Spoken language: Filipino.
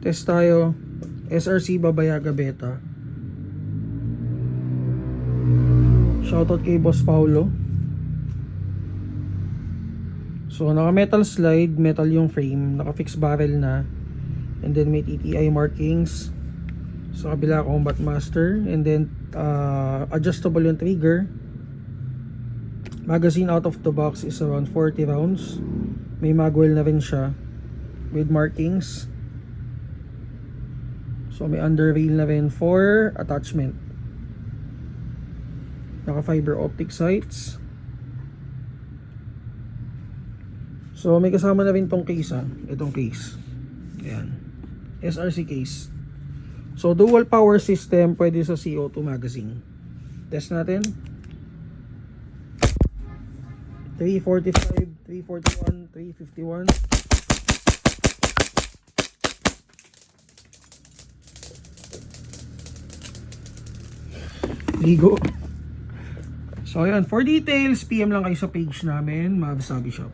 Test tayo. SRC Babayaga Beta. Shoutout kay Boss Paulo. So naka metal slide, metal yung frame, naka fixed barrel na, and then may TTI markings. Sa kabila Combat Master, and then adjustable yung trigger. Magazine out of the box is around 40 rounds. May magwell na rin siya with markings. So may under rail na rin for attachment. Naka fiber optic sights. So may kasama na rin tong case itong case. Ayan. SRC case. So dual power system, pwede sa CO2 magazine. Test natin. 345, 341, 351. Ligo. So ayan, for details, PM lang kayo sa page namin, Mavs Hobby Shop.